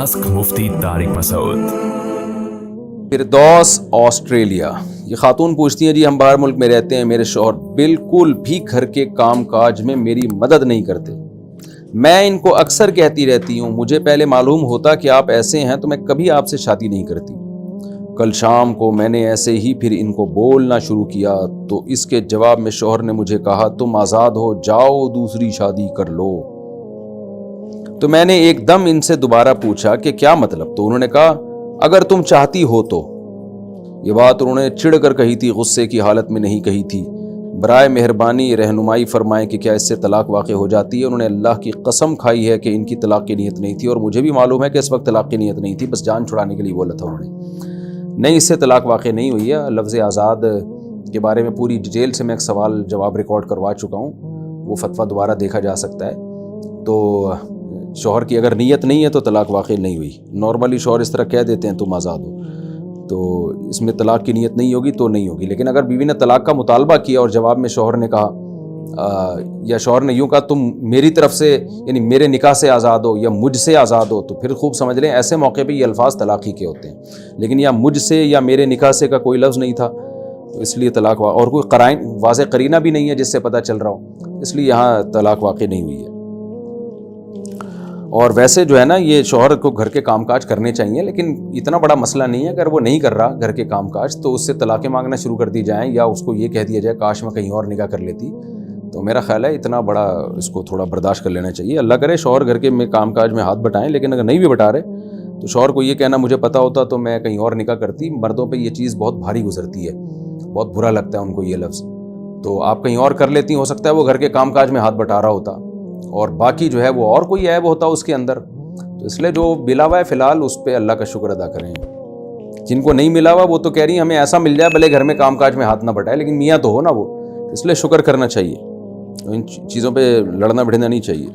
Ask मुफ्ती तारिक मसूद। फिरदौस Australia. ये खातून पूछती हैं, जी हम बाहर मुल्क में रहते हैं, मेरे शौहर बिल्कुल भी घर के काम काज में मेरी मदद नहीं करते। मैं इनको अक्सर कहती रहती हूँ, मुझे पहले मालूम होता कि आप ऐसे हैं तो मैं कभी आपसे शादी नहीं करती। कल शाम को मैंने ऐसे ही फिर इनको बोलना शुरू किया तो इसके जवाब में शौहर ने मुझे कहा, तुम आज़ाद हो, जाओ दूसरी शादी कर लो। तो मैंने एकदम इनसे दोबारा पूछा कि क्या मतलब? तो उन्होंने कहा, अगर तुम चाहती हो तो। ये बात उन्होंने चिढ़ कर कही थी, गुस्से की हालत में नहीं कही थी। बराए मेहरबानी रहनुमाई फरमाएं कि क्या इससे तलाक वाक़ हो जाती है। उन्होंने अल्लाह की कसम खाई है कि इनकी तलाक की नीयत नहीं थी, और मुझे भी मालूम है कि इस वक्त तलाक की नीयत नहीं थी, बस जान छुड़ाने के लिए बोला था उन्होंने। नहीं, इससे तलाक वाक़ नहीं हुई है। लफ्ज़ आज़ाद के बारे में पूरी डिटेल से मैं एक सवाल जवाब रिकॉर्ड करवा चुका हूँ, वो फतवा दोबारा देखा जा सकता है। तो शौहर की अगर नीयत नहीं है तो तलाक वाक़ई नहीं हुई। नॉर्मली शौहर इस तरह कह देते हैं तुम आज़ाद हो, तो इसमें तलाक की नीयत नहीं होगी तो नहीं होगी। लेकिन अगर बीवी ने तलाक का मुतालबा किया और जवाब में शौहर ने कहा या शौहर ने यूँ कहा, तुम मेरी तरफ से यानी मेरे निकाह से आज़ाद हो या मुझसे आज़ाद हो, तो फिर खूब समझ लें ऐसे मौके पे ये अल्फाज तलाक ही के होते हैं। लेकिन या मुझसे या मेरे निकाह से का कोई लफ्ज़ नहीं था, तो इसलिए तलाक और कोई क़राइन वाज़ेह करीना भी नहीं है जिससे पता चल रहा हो, इसलिए यहाँ तलाक वाक़ई नहीं हुई है। और वैसे जो है ना, ये शौहर को घर के कामकाज करने चाहिए, लेकिन इतना बड़ा मसला नहीं है। अगर वो नहीं कर रहा घर के कामकाज तो उससे तलाक़ें मांगना शुरू कर दी जाएं, या उसको ये कह दिया जाए काश मैं कहीं और निकाह कर लेती। तो मेरा ख्याल है इतना बड़ा इसको थोड़ा बर्दाश्त कर लेना चाहिए। अल्लाह करे शौहर घर के में कामकाज में हाथ बटाएं, लेकिन अगर नहीं भी बटा रहे तो शौहर को ये कहना, मुझे पता होता तो मैं कहीं और निकाह करती। मर्दों पर यह चीज़ बहुत भारी गुजरती है, बहुत बुरा लगता है उनको ये लफ्ज़। तो आप कहीं और कर लेती, हो सकता है वो घर के कामकाज में हाथ बटा रहा होता और बाकी जो है वो और कोई ऐब होता उसके अंदर। तो इसलिए जो मिला हुआ है फ़िलहाल उस पर अल्लाह का शुक्र अदा करें। जिनको नहीं मिला हुआ वो तो कह रही हैं हमें ऐसा मिल जाए भले घर में कामकाज में हाथ ना बटाए, लेकिन मियाँ तो हो ना वो, इसलिए शुक्र करना चाहिए। इन चीज़ों पे लड़ना भिड़ना नहीं चाहिए।